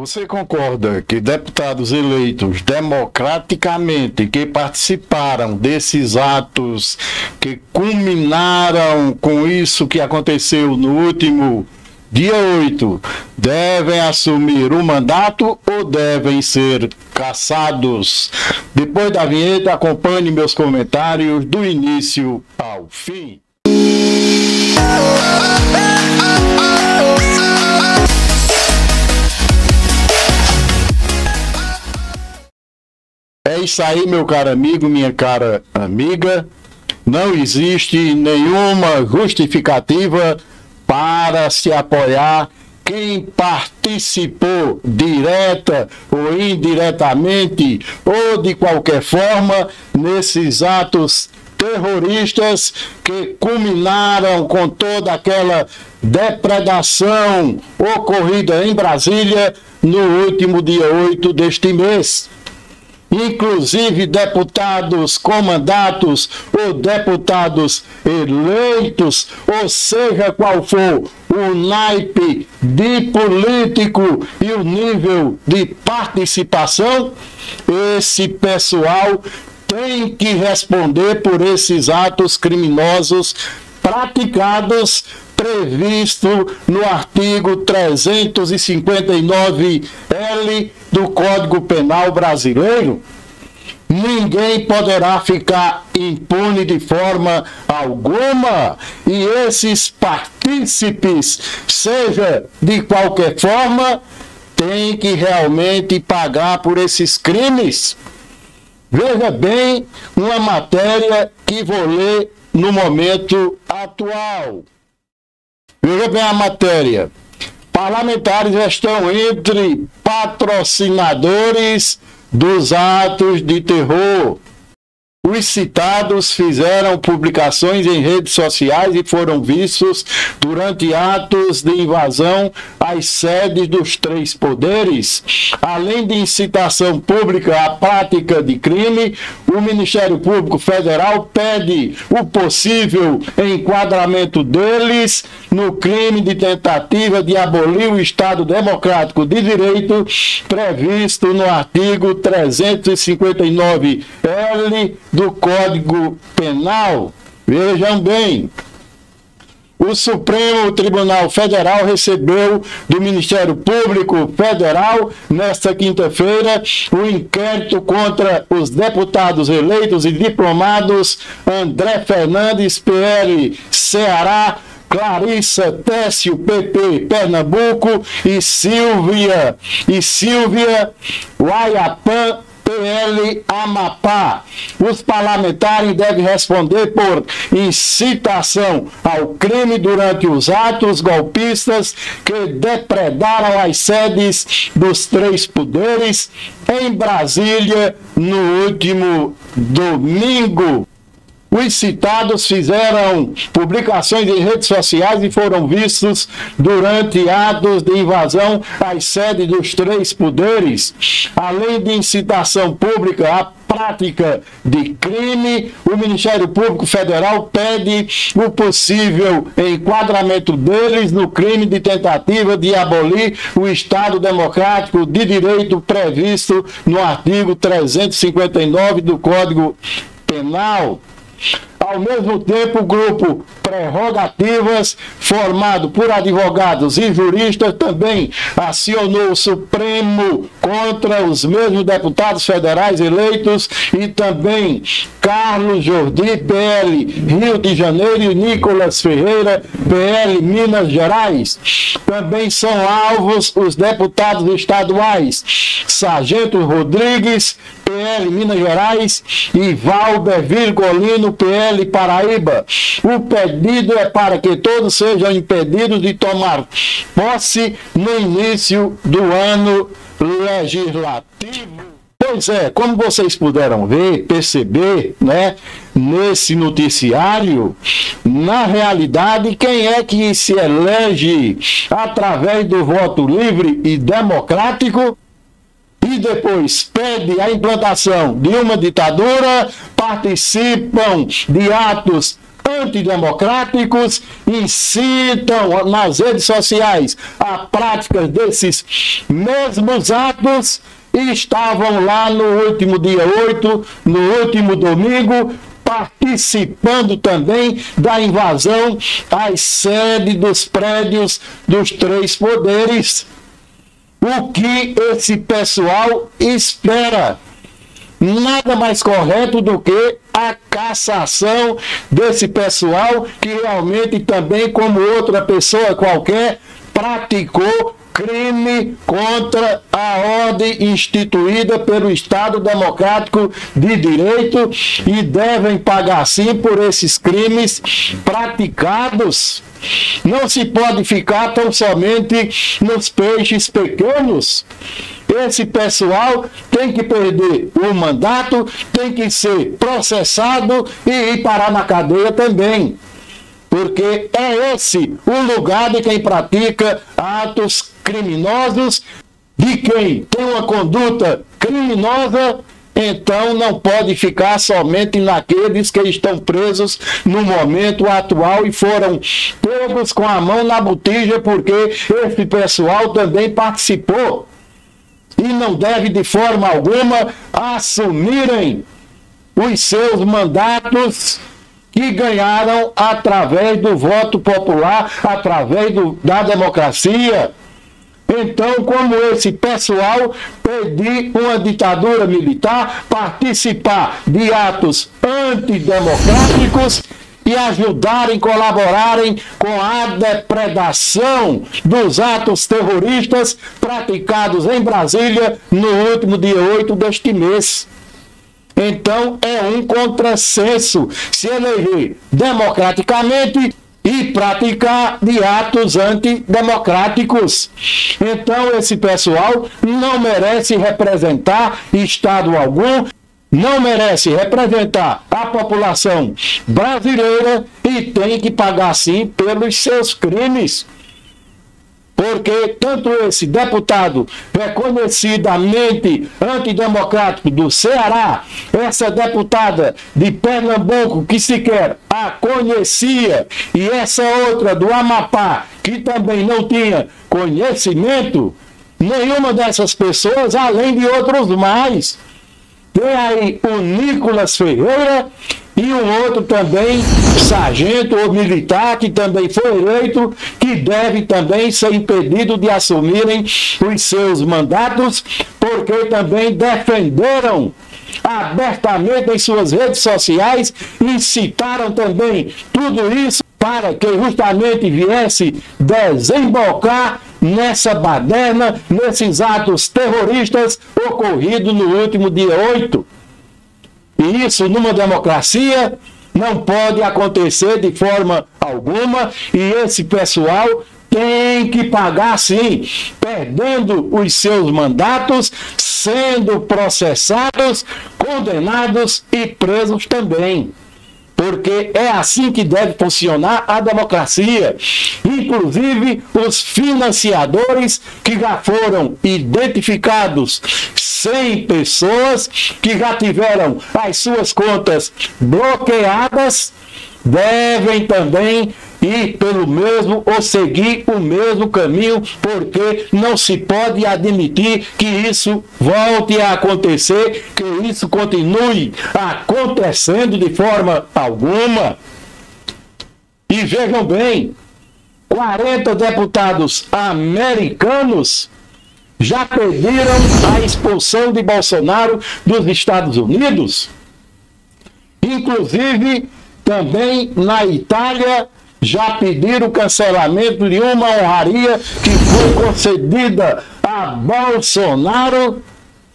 Você concorda que deputados eleitos democraticamente que participaram desses atos que culminaram com isso que aconteceu no último dia 8, devem assumir o mandato ou devem ser cassados? Depois da vinheta, acompanhe meus comentários do início ao fim. É isso aí, meu caro amigo, minha cara amiga. Não existe nenhuma justificativa para se apoiar quem participou direta ou indiretamente ou de qualquer forma nesses atos terroristas que culminaram com toda aquela depredação ocorrida em Brasília no último dia 8 deste mês. Inclusive deputados com mandatos ou deputados eleitos, ou seja qual for o naipe de político e o nível de participação, esse pessoal tem que responder por esses atos criminosos praticados, previsto no artigo 359-L do Código Penal brasileiro. Ninguém poderá ficar impune de forma alguma, e esses partícipes, seja de qualquer forma, têm que realmente pagar por esses crimes. Veja bem uma matéria que vou ler no momento atual. Veja bem a matéria. Parlamentares estão entre patrocinadores dos atos de terror. Os citados fizeram publicações em redes sociais e foram vistos durante atos de invasão às sedes dos três poderes. Além de incitação pública à prática de crime, o Ministério Público Federal pede o possível enquadramento deles no crime de tentativa de abolir o Estado Democrático de Direito previsto no artigo 359-L do Código Penal. Vejam bem, o Supremo Tribunal Federal recebeu do Ministério Público Federal, nesta quinta-feira, um inquérito contra os deputados eleitos e diplomados André Fernandes, PL, Ceará, Clarissa Técio, PP, Pernambuco, e Silvia Uaiapã, PL Amapá. Os parlamentares devem responder por incitação ao crime durante os atos golpistas que depredaram as sedes dos três poderes em Brasília no último domingo. Os citados fizeram publicações em redes sociais e foram vistos durante atos de invasão às sedes dos três poderes. Além de incitação pública à prática de crime, o Ministério Público Federal pede o possível enquadramento deles no crime de tentativa de abolir o Estado Democrático de Direito previsto no artigo 359 do Código Penal. Ao mesmo tempo, o grupo Prerrogativas, formado por advogados e juristas, também acionou o Supremo contra os mesmos deputados federais eleitos e também Carlos Jordi, PL Rio de Janeiro, e Nicolas Ferreira, PL Minas Gerais. Também são alvos os deputados estaduais Sargento Rodrigues, PL Minas Gerais, e Valber Virgolino, PL Paraíba. O pedido é para que todos sejam impedidos de tomar posse no início do ano legislativo. Pois é, como vocês puderam ver, perceber, né, nesse noticiário, na realidade, quem é que se elege através do voto livre e democrático e depois pede a implantação de uma ditadura, participam de atos antidemocráticos incitam nas redes sociais a prática desses mesmos atos e estavam lá no último dia 8, no último domingo, participando também da invasão às sedes dos prédios dos três poderes. O que esse pessoal espera? Nada mais correto do que a cassação desse pessoal que realmente também, como outra pessoa qualquer, praticou crime contra a ordem instituída pelo Estado Democrático de Direito e devem pagar sim por esses crimes praticados. Não se pode ficar tão somente nos peixes pequenos. Esse pessoal tem que perder o mandato, tem que ser processado e ir parar na cadeia também. Porque é esse o lugar de quem pratica atos criminosos, de quem tem uma conduta criminosa, então não pode ficar somente naqueles que estão presos no momento atual e foram pegos com a mão na botija, porque esse pessoal também participou. E não deve de forma alguma assumirem os seus mandatos que ganharam através do voto popular, através da democracia. Então, como esse pessoal pedir uma ditadura militar, participar de atos antidemocráticos e ajudarem, colaborarem com a depredação dos atos terroristas praticados em Brasília no último dia 8 deste mês. Então, é um contrassenso se eleger democraticamente e praticar de atos antidemocráticos. Então, esse pessoal não merece representar Estado algum, não merece representar a população brasileira e tem que pagar, sim, pelos seus crimes. Porque tanto esse deputado reconhecidamente antidemocrático do Ceará, essa deputada de Pernambuco que sequer a conhecia, e essa outra do Amapá que também não tinha conhecimento, nenhuma dessas pessoas, além de outros mais. Tem aí o Nicolas Ferreira e um outro também, sargento ou militar, que também foi eleito, que deve também ser impedido de assumirem os seus mandatos, porque também defenderam abertamente em suas redes sociais, incitaram também tudo isso para que justamente viesse desembocar nessa baderna, nesses atos terroristas ocorridos no último dia 8. E isso, numa democracia, não pode acontecer de forma alguma, e esse pessoal tem que pagar sim, perdendo os seus mandatos, sendo processados, condenados e presos também. Porque é assim que deve funcionar a democracia. Inclusive, os financiadores que já foram identificados, 100 pessoas que já tiveram as suas contas bloqueadas, devem também ir pelo mesmo ou seguir o mesmo caminho, porque não se pode admitir que isso volte a acontecer, que isso continue acontecendo de forma alguma. E vejam bem, 40 deputados americanos já pediram a expulsão de Bolsonaro dos Estados Unidos. Inclusive, também na Itália, já pediram o cancelamento de uma honraria que foi concedida a Bolsonaro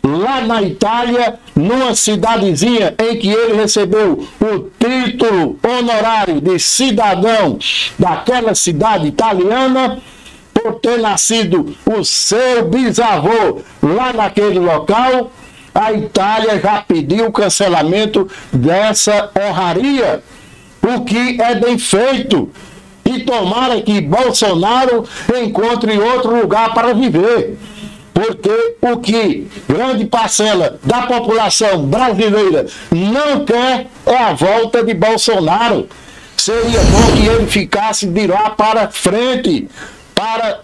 lá na Itália, numa cidadezinha em que ele recebeu o título honorário de cidadão daquela cidade italiana, por ter nascido o seu bisavô lá naquele local. A Itália já pediu o cancelamento dessa honraria, o que é bem feito. E tomara que Bolsonaro encontre outro lugar para viver. Porque o que grande parcela da população brasileira não quer é a volta de Bolsonaro. seria bom que ele ficasse de lá para frente, para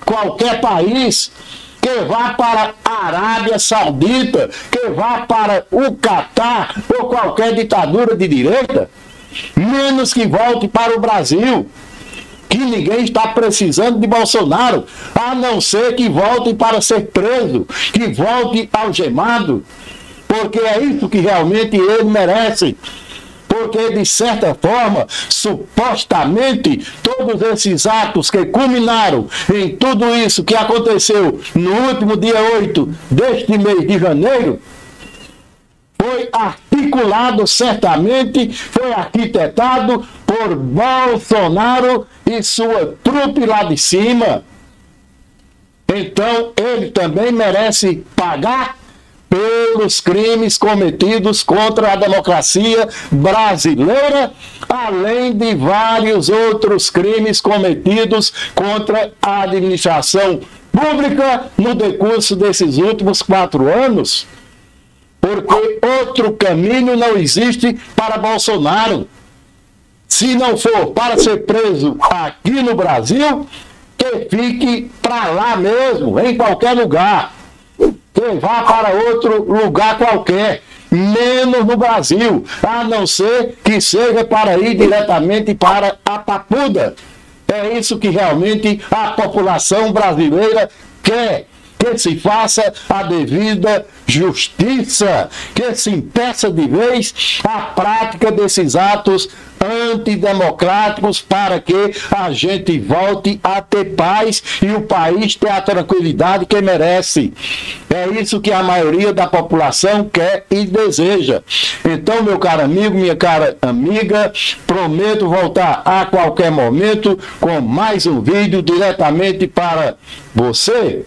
qualquer país, que vá para a Arábia Saudita, que vá para o Catar ou qualquer ditadura de direita, menos que volte para o Brasil, que ninguém está precisando de Bolsonaro, a não ser que volte para ser preso, que volte algemado, porque é isso que realmente ele merece. Porque, de certa forma, supostamente, todos esses atos que culminaram em tudo isso que aconteceu no último dia 8 deste mês de janeiro, foi articulado certamente, foi arquitetado por Bolsonaro e sua trupe lá de cima. Então, ele também merece pagar pelos crimes cometidos contra a democracia brasileira, além de vários outros crimes cometidos contra a administração pública no decurso desses últimos 4 anos. Porque outro caminho não existe para Bolsonaro. Se não for para ser preso aqui no Brasil, que fique para lá mesmo, em qualquer lugar. Que vá para outro lugar qualquer, menos no Brasil, a não ser que seja para ir diretamente para a Papuda. É isso que realmente a população brasileira quer, que se faça a devida justiça, que se impeça de vez a prática desses atos antidemocráticos para que a gente volte a ter paz e o país ter a tranquilidade que merece. É isso que a maioria da população quer e deseja. Então, meu caro amigo, minha cara amiga, prometo voltar a qualquer momento com mais um vídeo diretamente para você.